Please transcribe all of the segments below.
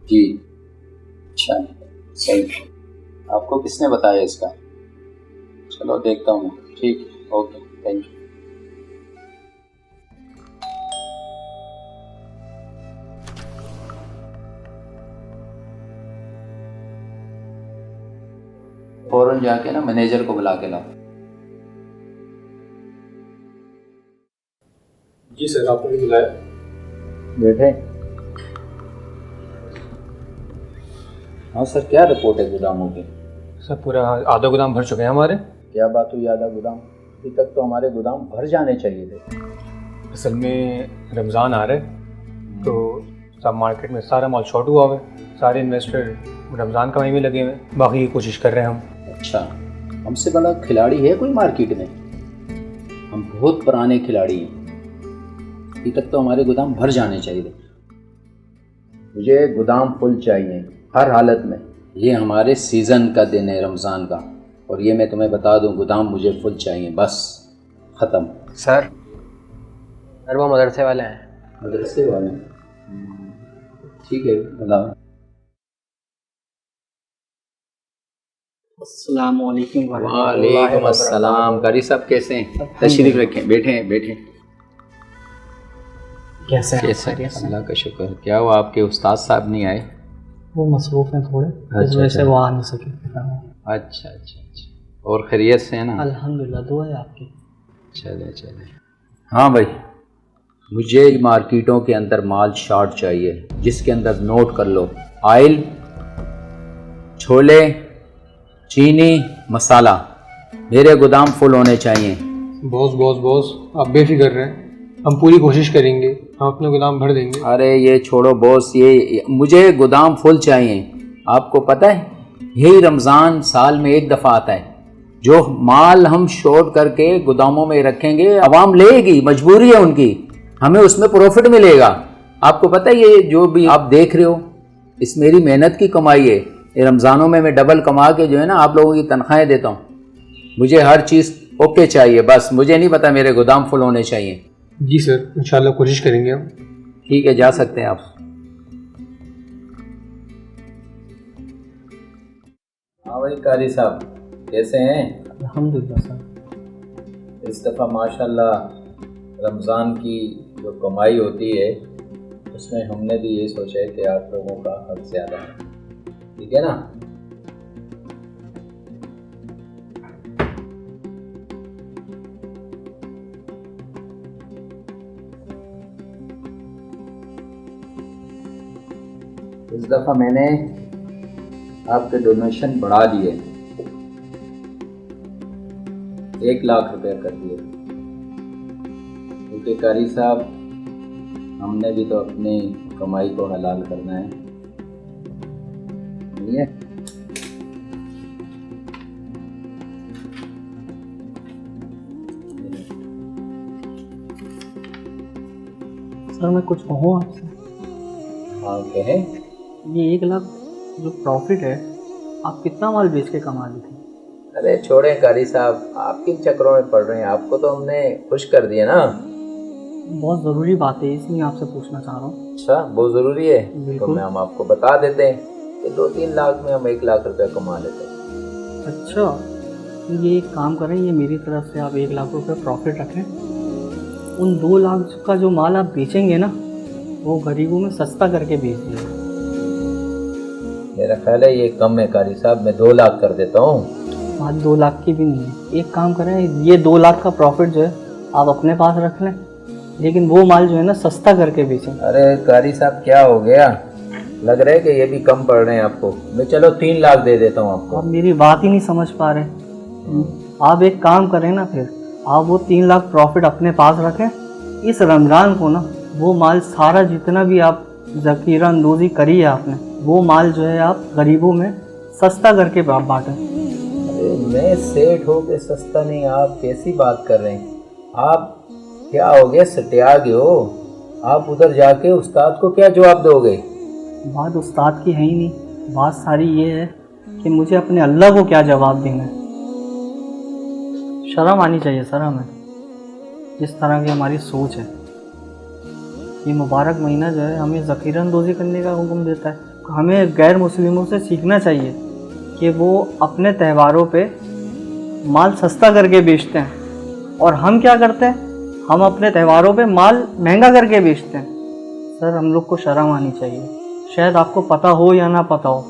जी अच्छा, सही। आपको किसने बताया इसका? चलो देखता हूँ। ठीक, ओके, थैंक यू। फौरन जाके ना मैनेजर को बुला के लाओ। जी सर, आपने भी बुलाया? बैठे। हाँ सर, क्या रिपोर्ट है गोदामों की? सर पूरा आधा गोदाम भर चुके हैं हमारे। क्या बात हुई आधा गोदाम? अभी तक तो हमारे गोदाम भर जाने चाहिए थे। असल में रमज़ान आ रहा है तो सब मार्केट में सारा माल शॉर्ट हुआ हुआ है। सारे इन्वेस्टर रमज़ान कमाई में लगे हुए हैं, बाकी की कोशिश कर रहे हैं हम। अच्छा, हमसे बड़ा खिलाड़ी है कोई मार्केट में? हम बहुत पुराने खिलाड़ी हैं। अभी तक तो हमारे गोदाम भर जाने चाहिए। मुझे गोदाम फुल चाहिए हर हालत में। ये हमारे सीज़न का दिन है रमज़ान का, और ये मैं तुम्हें बता दूं, गोदाम मुझे फुल चाहिए, बस ख़त्म। सर वो मदरसे वाले हैं। मदरसे वाले? ठीक है, बताओ। अस्सलाम वालेकुम। वालेकुम अस्सलाम। कारी साहब कैसे हैं? तशरीफ रखें, बैठें बैठें। कैसे हैं? अल्लाह का शुक्र। क्या हुआ, आपके उस्ताद साहब नहीं आए? वो मसरूफ़ हैं थोड़े, इस वजह से वो आ नहीं सके। अच्छा अच्छा अच्छा, और खैरियत से है ना? अल्हम्दुलिल्लाह, दुआ है आपकी। चले चले। हाँ भाई, मुझे मार्केटों के अंदर माल शॉर्ट चाहिए, जिसके अंदर नोट कर लो, ऑयल, छोले, चीनी, मसाला, मेरे गोदाम फुल होने चाहिए। बॉस आप बेफिक्र रहें, हम पूरी कोशिश करेंगे, हम अपने गोदाम भर देंगे। अरे ये छोड़ो बॉस, ये मुझे गोदाम फुल चाहिए। आपको पता है यही रमज़ान साल में एक दफ़ा आता है। जो माल हम शॉर्ट करके गोदामों में रखेंगे, आवाम लेगी, मजबूरी है उनकी, हमें उसमें प्रॉफिट मिलेगा। आपको पता है ये जो भी आप देख रहे हो, इस मेरी मेहनत की कमाई है। ये रमज़ानों में मैं डबल कमा के जो है ना आप लोगों की तनख्वाहें देता हूँ। मुझे हर चीज़ ओके चाहिए, बस मुझे नहीं पता, मेरे गोदाम फुल होने चाहिए। जी सर, इंशाल्लाह कोशिश करेंगे हम। ठीक है, जा सकते हैं आप। हाँ भाई कारी साहब, कैसे हैं? अल्हम्दुलिल्लाह सर। इस दफ़ा माशाल्लाह रमज़ान की जो कमाई होती है उसमें हमने भी ये सोचा है कि आप लोगों का हक ज़्यादा है, ठीक है ना? इस दफ़ा मैंने आपके डोनेशन बढ़ा दिए, 1 लाख रुपए कर दिए, क्योंकि कारी साहब हमने भी तो अपनी कमाई को हलाल करना है, नहीं है? सर मैं कुछ कहूँ आपसे? हाँ कहें। ये 1 लाख जो प्रॉफिट है, आप कितना माल बेच के कमा ली थी? अरे छोड़ें कारी साहब, आप किन चक्रों में पड़ रहे हैं? आपको तो हमने खुश कर दिया ना। बहुत ज़रूरी बात है, इसलिए आपसे पूछना चाह रहा हूँ। अच्छा, बहुत ज़रूरी है तो बिल्कुल। हम आपको बता देते हैं कि 2-3 लाख में हम 1 लाख रुपए कमा लेते हैं। अच्छा, तो ये एक काम करें, ये मेरी तरफ से आप 1 लाख रुपए प्रॉफिट रखें। उन 2 लाख का जो माल आप बेचेंगे ना, वो गरीबों में सस्ता करके बेच दीजिए। मेरा ख्याल है ये कम है कारी साहब, मैं 2 लाख कर देता हूँ। बात 2 लाख की भी नहीं है। एक काम करें, ये 2 लाख का प्रॉफिट जो है आप अपने पास रख लें, लेकिन वो माल जो है ना सस्ता करके बेचें। अरे कारी साहब क्या हो गया, लग रहा है कि ये भी कम पड़ रहे हैं आपको। मैं चलो 3 लाख दे देता हूँ आपको। आप मेरी बात ही नहीं समझ पा रहे। आप एक काम करें ना, फिर आप वो 3 लाख प्रॉफिट अपने पास रखें। इस रमज़ान को ना वो माल सारा जितना भी आप ज़ख़ीरा अंदोज़ी करी है आपने, वो माल जो है आप गरीबों में सस्ता करके बांटें। अरे मैं सेठ हो के सस्ता नहीं, आप कैसी बात कर रहे हैं? आप क्या हो गया, सटिया गए हो? आप उधर जाके उस्ताद को क्या जवाब दोगे? बात उस्ताद की है ही नहीं, बात सारी ये है कि मुझे अपने अल्लाह को क्या जवाब देना है। शर्म आनी चाहिए सर हमें। जिस तरह की हमारी सोच है। ये मुबारक महीना जो है हमें ज़ख़ीरा अंदोज़ी करने का हुक्म देता है। हमें गैर मुस्लिमों से सीखना चाहिए कि वो अपने त्योहारों पे माल सस्ता करके बेचते हैं और हम क्या करते हैं, हम अपने त्योहारों पे माल महंगा करके बेचते हैं। सर हम लोग को शर्म आनी चाहिए। शायद आपको पता हो या ना पता हो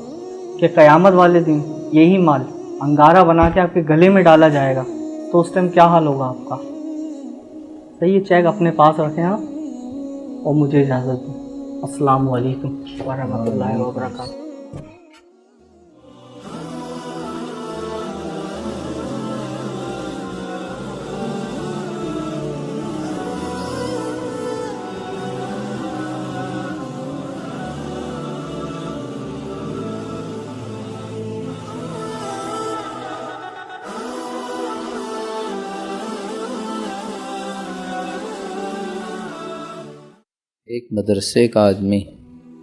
कि क़यामत वाले दिन यही माल अंगारा बना के आपके गले में डाला जाएगा, तो उस टाइम क्या हाल होगा आपका। सही ये चेक अपने पास रखें आप और मुझे इजाज़त दें। अस्सलाम वालेकुम व रहमतुल्लाहि व बरकातहू। एक मदरसे का आदमी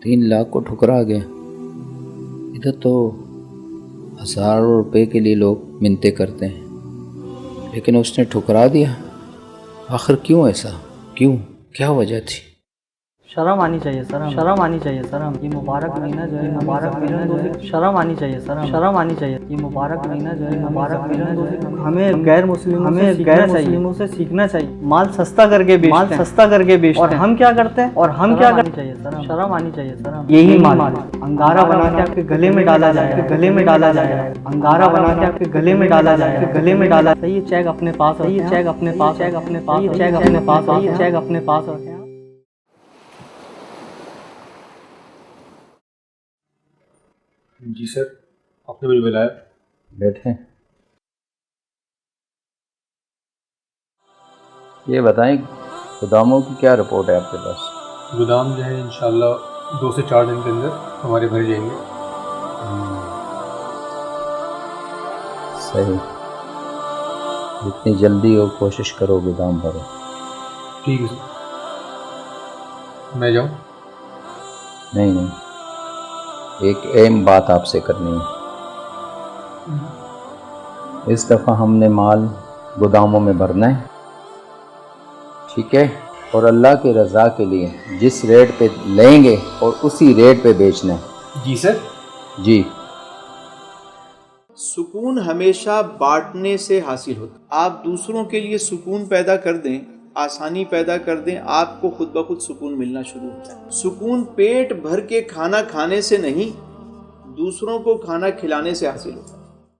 3 लाख को ठुकरा गया। इधर तो हज़ारों रुपए के लिए लोग मिन्नतें करते हैं, लेकिन उसने ठुकरा दिया। आखिर क्यों ऐसा, क्यों, क्या वजह थी? शर्म आनी चाहिए सर, शर्म आनी चाहिए सर। ये मुबारक महीना जो है, मुबारक महीना जो है, शर्म आनी चाहिए सर, शर्म आनी चाहिए। ये मुबारक महीना जो है, मुबारक महीना जो है, हमें गैर मुस्लिमों से सीखना चाहिए। माल सस्ता करके बेचते और हम क्या करते हैं, और हम क्या करते चाहिए सर, शर्म आनी चाहिए सर। यही माल अंगारा बना के आपके गले में डाला जाएगा, अंगारा बना के आपके गले में डाला जाएगा। सही चेक अपने पास, सही चेक अपने पास, चेक अपने पास, चेक अपने पास, चेक अपने पास रखें। जी सर, आपने मुझे बुलाया। बैठे। ये बताएं, गोदामों की क्या रिपोर्ट है आपके पास? गोदाम जो है इंशाल्लाह 2 से 4 दिन के अंदर हमारे भर जाएंगे। सही, जितनी जल्दी हो कोशिश करो गोदाम भरो। ठीक है सर, मैं जाऊँ? नहीं, एक अहम बात आपसे करनी है। इस दफ़ा हमने माल गोदामों में भरना है, ठीक है, और अल्लाह की रज़ा के लिए जिस रेट पे लेंगे और उसी रेट पे बेचना है। जी सर। जी। सुकून हमेशा बांटने से हासिल होता। आप दूसरों के लिए सुकून पैदा कर दें, आसानी पैदा कर दें, आपको खुद ब खुद सुकून मिलना शुरू होता है। सुकून पेट भर के खाना खाने से नहीं, दूसरों को खाना खिलाने से हासिल होता है।